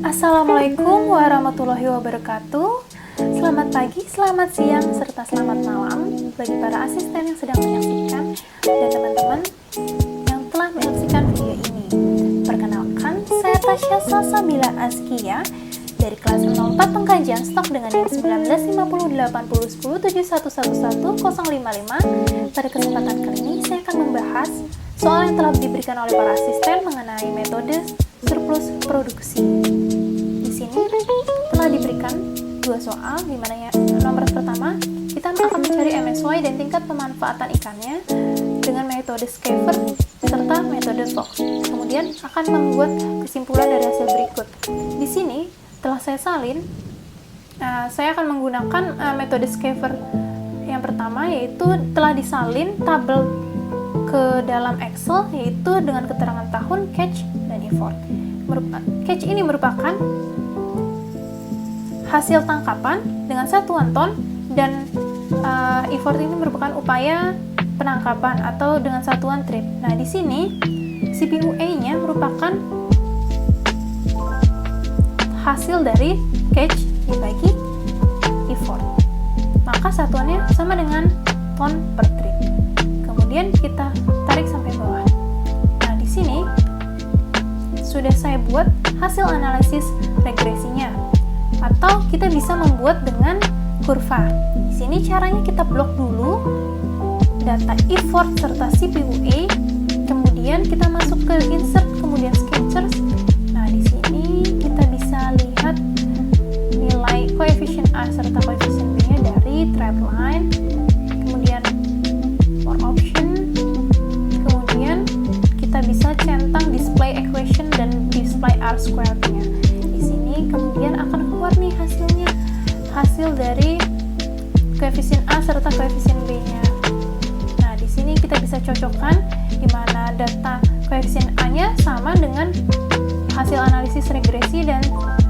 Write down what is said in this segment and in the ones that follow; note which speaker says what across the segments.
Speaker 1: Assalamualaikum warahmatullahi wabarakatuh. Selamat pagi, selamat siang, serta selamat malam bagi para asisten yang sedang menyaksikan dan teman-teman yang telah menyaksikan video ini. Perkenalkan, saya Tasya Salsabila Azkia dari kelas 04 pengkajian stok dengan NIM 19508071111055. Pada kesempatan kali ini saya akan membahas soal yang telah diberikan oleh para asisten mengenai metode surplus produksi. Di sini telah diberikan dua soal, di mana nomor pertama kita akan mencari MSY dan tingkat pemanfaatan ikannya dengan metode Schaefer serta metode Fox. Kemudian akan membuat kesimpulan dari hasil berikut. Di sini telah saya salin, saya akan menggunakan metode Schaefer yang pertama, yaitu telah disalin tabel ke dalam Excel, yaitu dengan keterangan tahun, catch, dan effort. Catch ini merupakan hasil tangkapan dengan satuan ton, dan effort ini merupakan upaya penangkapan atau dengan satuan trip. Nah, di sini CPUA-nya merupakan hasil dari catch dibagi effort. Maka satuannya sama dengan ton per trip. Kemudian kita tarik sampai bawah. Nah, di sini sudah saya buat hasil analisis regresinya, atau kita bisa membuat dengan kurva. Di sini caranya kita blok dulu data effort serta CPUA, kemudian kita masuk ke insert, kemudian sketchers. Nah, di sini kita bisa lihat nilai koefisien A serta koefisien B-nya dari trapline, kemudian for option, kemudian kita bisa centang display equation dan display R squared-nya. Di sini kemudian akan keluar nih hasilnya, hasil dari koefisien A serta koefisien B-nya. Nah, di sini kita bisa cocokkan di mana data koefisien A-nya sama dengan hasil analisis regresi dan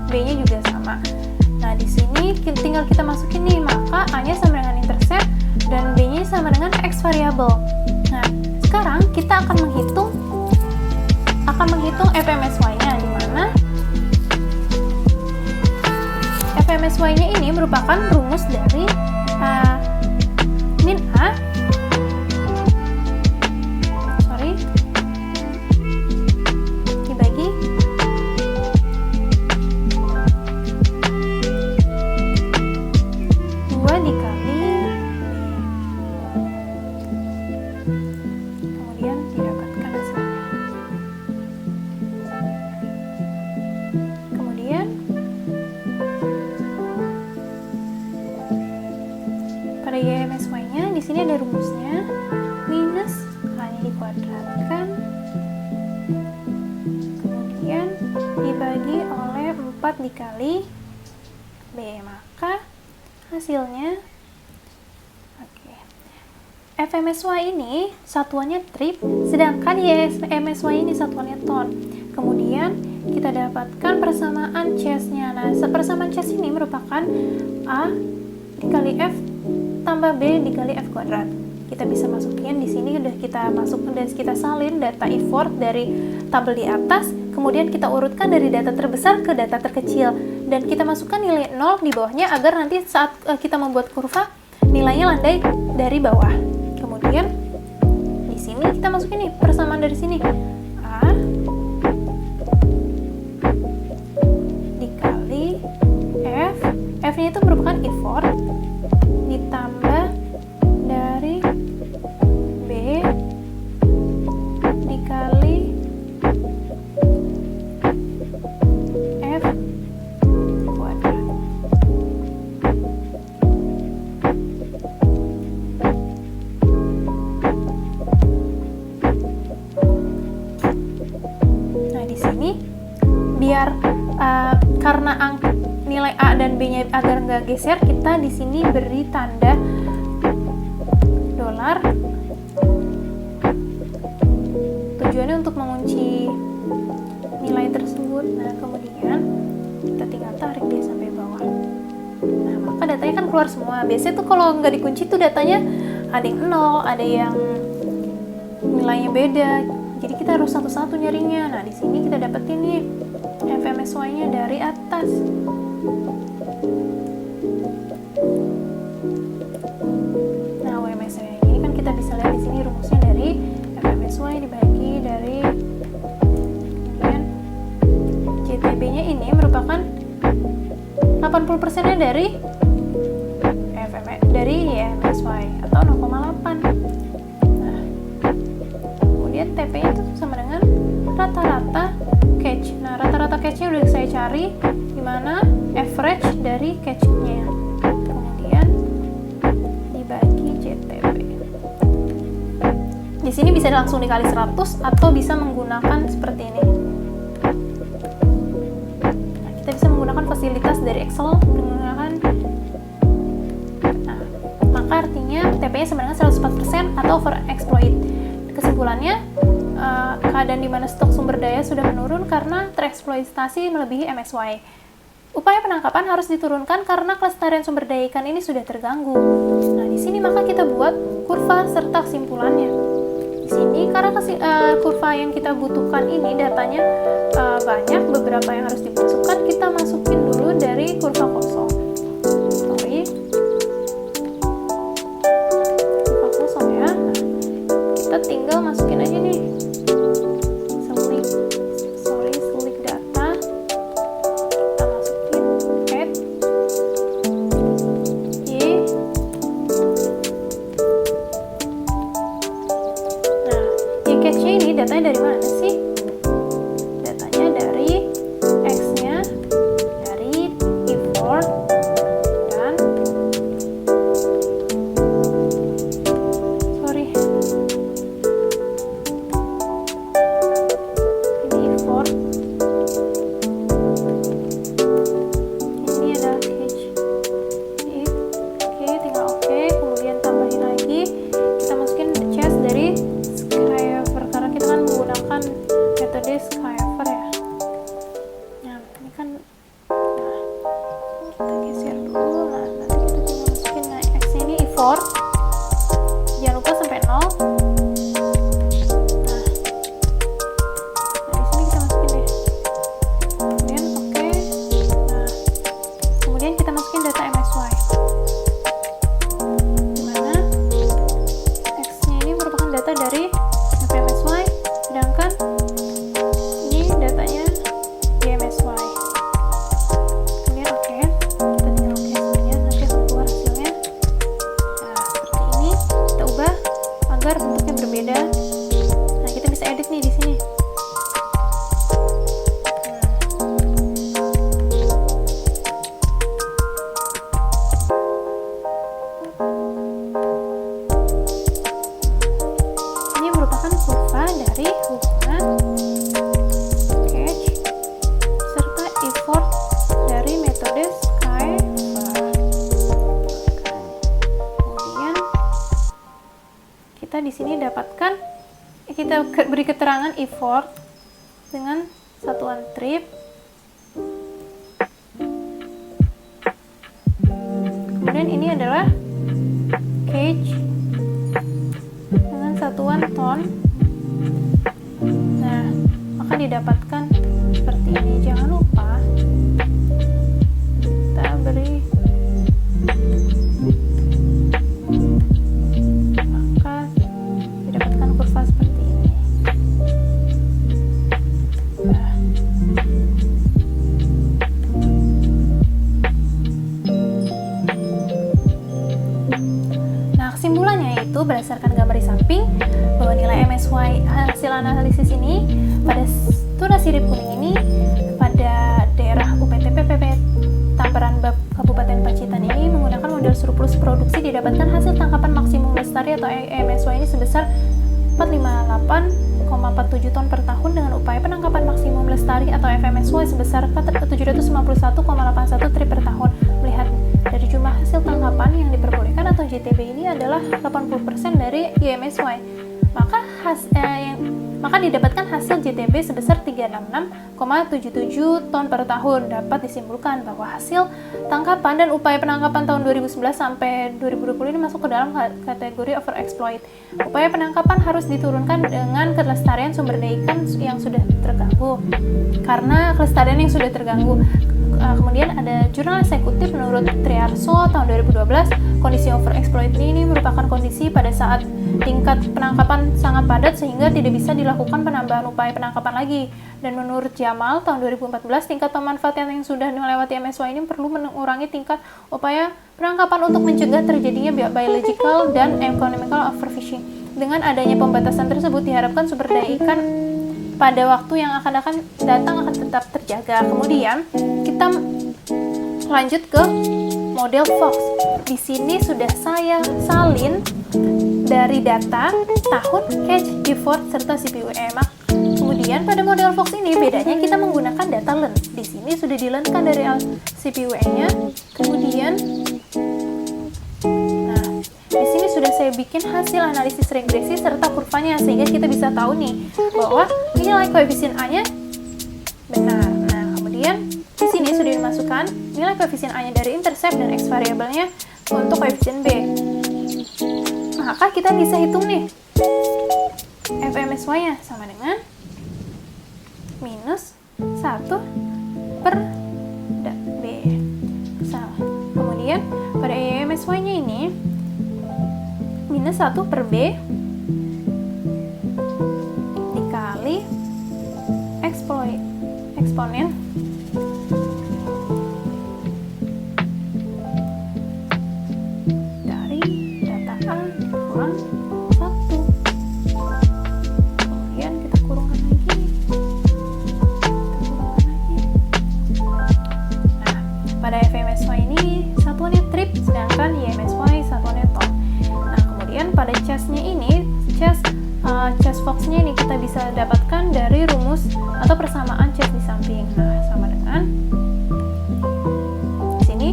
Speaker 1: B-nya juga sama. Nah, di sini tinggal kita masukin nih, maka A-nya sama dengan intercept dan B-nya sama dengan X variable. Nah, sekarang kita akan menghitung FMSY-nya, di mana FMSY-nya ini merupakan rumus dari min A dibagi dua dikali kemudian didapatkan hasilnya. Kemudian pada YMSY-nya di sini ada rumusnya, minus A-nya dikuadratkan kemudian dibagi oleh 4 dikali B, maka hasilnya FMSY ini satuannya trip, sedangkan YMSY ini satuannya ton. Kemudian kita dapatkan persamaan chess-nya. Nah, persamaan chess ini merupakan A dikali F tambah B dikali F kuadrat. Kita bisa masukin di sini, udah kita masukkan dan kita salin data effort dari tabel di atas, kemudian kita urutkan dari data terbesar ke data terkecil, dan kita masukkan nilai 0 di bawahnya agar nanti saat kita membuat kurva nilainya landai dari bawah. Kemudian di sini kita masukin nih persamaan dari sini, A dikali F, F-nya itu merupakan effort ditambah dari B dikali F kuadrat. Nah, di sini biar karena nilai A dan B-nya agar nggak geser, kita di sini beri tanda dolar. Tujuannya untuk mengunci nilai tersebut. Nah, kemudian kita tinggal tarik dia sampai bawah. Nah, maka datanya kan keluar semua. Biasanya tuh kalau nggak dikunci tuh datanya ada yang 0, ada yang nilainya beda. Jadi kita harus satu-satu nyarinya. Nah, di sini kita dapetin nih FMSY-nya dari atas. Nah, UMSY ini kan kita bisa lihat di sini rumusnya dari FMSY dibagi dari kemudian JTB-nya ini merupakan 80%-nya dari YMSY atau 0,8. Nah, kemudian TP-nya itu sama dengan rata-rata catch. Nah, rata-rata catch-nya udah saya cari, dimana average dari catch-nya. Kemudian dibagi JTB. Di sini bisa langsung dikali 100 atau bisa menggunakan seperti ini. Nah, kita bisa menggunakan fasilitas dari Excel menggunakan. Nah, maka artinya TP-nya sama dengan 104% atau overexploit. Kesimpulannya, keadaan di mana stok sumber daya sudah menurun karena tereksploitasi melebihi MSY. Upaya penangkapan harus diturunkan karena kelestarian sumber daya ikan ini sudah terganggu. Nah, di sini maka kita buat kurva serta kesimpulannya. Di sini karena kurva yang kita butuhkan ini datanya banyak, beberapa yang harus dimasukkan, kita masukin dulu dari kurva kosong. Kurva kosong ya. Nah, kita tinggal masukin aja nih. Select data. Kita masukin add Y. Nah, Y catch-nya ini datanya dari mana sih? Datanya dari X-nya, dari import, dan ini import. Ini adalah catch. Oke, tinggal oke. Kemudian tambahin lagi. Kita masukin chest dari Skyver karena kita kan menggunakan metode Skyver ya. Nah, ini kan, kita geser dulu. Nah, nanti kita tinggal masukin X-nya ini import. Jangan lupa sampai 0. Nah, di sini kita masukin deh. Kemudian oke. Nah, kemudian kita masukin data MSY. Dimana X-nya ini merupakan data dari FMSY, sedangkan ini datanya YMSY. Kemudian oke, kita tinggal oke semuanya, nanti akan keluar hasilnya. Nah, seperti ini kita ubah agar bentuknya berbeda. Nah, kita bisa edit nih di sini. Ini merupakan kurva dari hubungan catch serta effort dari metode Skyver. Kemudian kita di sini dapatkan, kita beri keterangan effort dengan satuan trip. Kemudian ini adalah catch dengan satuan ton. Nah, maka didapatkan seperti ini. Jangan lupa kita beri, maka didapatkan kurva seperti ini. Nah, kesimpulannya itu berdasarkan gambar di samping bahwa nilai MSY hasil analisis ini pada tuna sirip kuning ini pada daerah UPTP PP Taperan Bab Kabupaten Pacitan ini menggunakan model surplus produksi didapatkan hasil tangkapan maksimum lestari atau MSY ini sebesar 458,47 ton per tahun dengan upaya penangkapan maksimum lestari atau FMSY sebesar 751,81 trip per tahun. Melihat dari jumlah hasil tangkapan yang diperbolehkan atau JTB ini adalah 80% dari YMSY, maka maka didapatkan hasil JTB sebesar 366,77 ton per tahun. Dapat disimpulkan bahwa hasil tangkapan dan upaya penangkapan tahun 2011 sampai 2020 ini masuk ke dalam kategori overexploit. Upaya penangkapan harus diturunkan dengan kelestarian sumber daya ikan yang sudah terganggu. Karena kelestarian yang sudah terganggu. Kemudian ada jurnal eksekutif menurut Triarso tahun 2012, kondisi overexploit ini merupakan kondisi pada saat tingkat penangkapan sangat padat sehingga tidak bisa dilakukan penambahan upaya penangkapan lagi. Dan menurut Jamal tahun 2014, tingkat pemanfaatan yang sudah melewati MSY ini perlu mengurangi tingkat upaya penangkapan untuk mencegah terjadinya biological dan economical overfishing. Dengan adanya pembatasan tersebut diharapkan sumber daya ikan pada waktu yang akan datang akan tetap terjaga. Kemudian kita lanjut ke model Fox. Di sini sudah saya salin dari data tahun, catch, effort, serta CPUE. Kemudian pada model Fox ini bedanya kita menggunakan data learn. Di sini sudah di-learn-kan dari CPUE-nya. Kemudian di sini sudah saya bikin hasil analisis regresi serta kurvanya sehingga kita bisa tahu nih bahwa nilai koefisien A-nya benar. Nah, kemudian di sini sudah dimasukkan nilai koefisien A-nya dari intercept dan X variabelnya untuk koefisien B. Maka kita bisa hitung nih FMSY-nya sama dengan minus 1 per B. Kemudian pada EMSY-nya ini minus 1 per B dikali eksponen dari data A kurang 1. Kemudian kita kurungkan lagi. Nah, pada FMSY ini satuannya trip, sedangkan YMSY satuannya ton. Pada chest-nya ini, chest Fox-nya ini kita bisa dapatkan dari rumus atau persamaan chest di samping. Nah, sama dengan di sini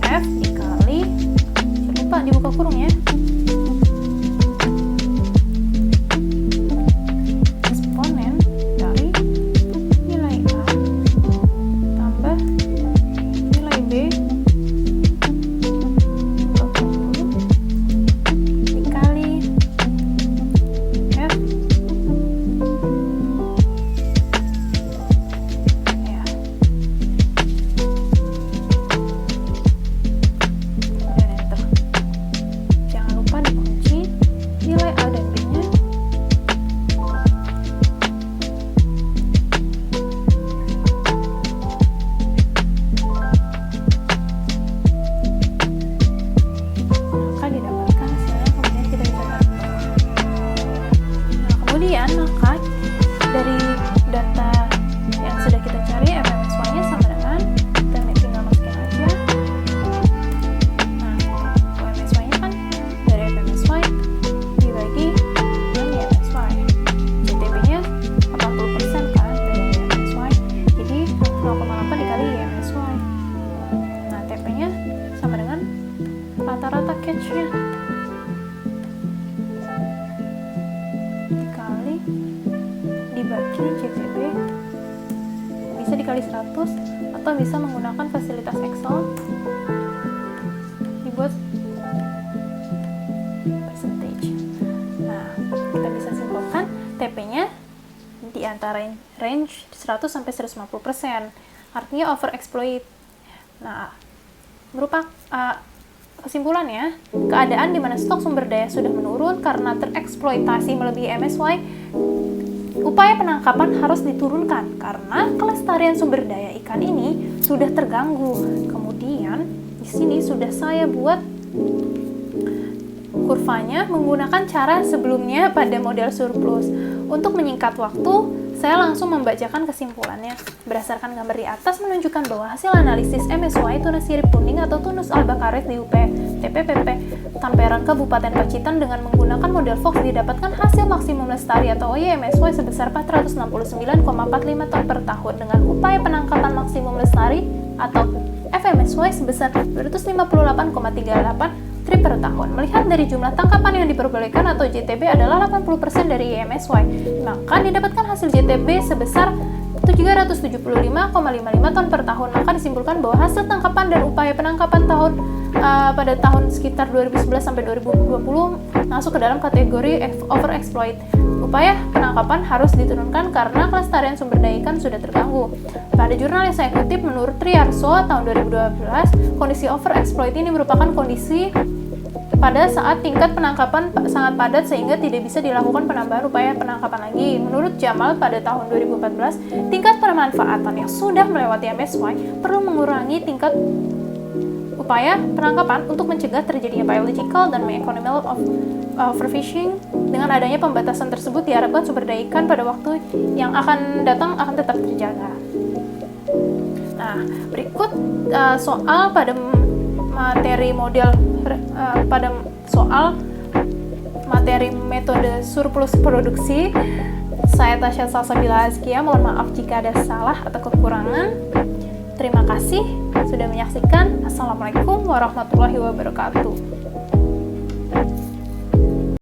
Speaker 1: F dikali, jangan lupa dibuka kurung ya, eksponen dari nilai A tambah nilai B maka dari data yang sudah kita cari FMSY-nya sama dengan kita tinggal masukin aja. Nah, FMSY-nya kan dari FMSY dibagi dengan YMSY. JTB-nya 80% kan dari YMSY, jadi 0,8 dikali YMSY. Nah, TP-nya sama dengan rata-rata catch-nya dibagi JTB, bisa dikali 100 atau bisa menggunakan fasilitas Excel dibuat percentage. Nah, kita bisa simpulkan TP-nya di antara range 100 sampai 150%, artinya overexploit. Nah, merupakan kesimpulannya, keadaan di mana stok sumber daya sudah menurun karena tereksploitasi melebihi MSY, upaya penangkapan harus diturunkan karena kelestarian sumber daya ikan ini sudah terganggu. Kemudian di sini sudah saya buat kurvanya menggunakan cara sebelumnya pada model surplus. Untuk menyingkat waktu, saya langsung membacakan kesimpulannya. Berdasarkan gambar di atas menunjukkan bahwa hasil analisis MSY tuna sirip kuning atau Tunus alba karet di UP TPPP Tamperan Kabupaten Pacitan dengan menggunakan model Fox didapatkan hasil maksimum lestari atau OYMSY sebesar 469,45 ton per tahun dengan upaya penangkapan maksimum lestari atau FMSY sebesar 258,38 trip per tahun. Melihat dari jumlah tangkapan yang diperbolehkan atau JTB adalah 80% dari IMSY, maka didapatkan hasil JTB sebesar 375,55 ton per tahun. Maka disimpulkan bahwa hasil tangkapan dan upaya penangkapan pada tahun sekitar 2011 sampai 2020 masuk ke dalam kategori overexploit. Upaya penangkapan harus diturunkan karena kelestarian sumber daya ikan sudah terganggu. Pada jurnal yang saya kutip, menurut Triarso tahun 2012, kondisi overexploit ini merupakan kondisi pada saat tingkat penangkapan sangat padat sehingga tidak bisa dilakukan penambahan upaya penangkapan lagi. Menurut Jamal pada tahun 2014, tingkat pemanfaatan yang sudah melewati MSY perlu mengurangi tingkat upaya penangkapan untuk mencegah terjadinya biological dan economical overfishing. Dengan adanya pembatasan tersebut diharapkan sumber daya ikan pada waktu yang akan datang akan tetap terjaga. Nah, berikut soal pada materi model pada soal materi metode surplus produksi. Saya Tasya Salsabila Azkia, mohon maaf jika ada salah atau kekurangan. Terima kasih sudah menyaksikan. Assalamualaikum warahmatullahi wabarakatuh.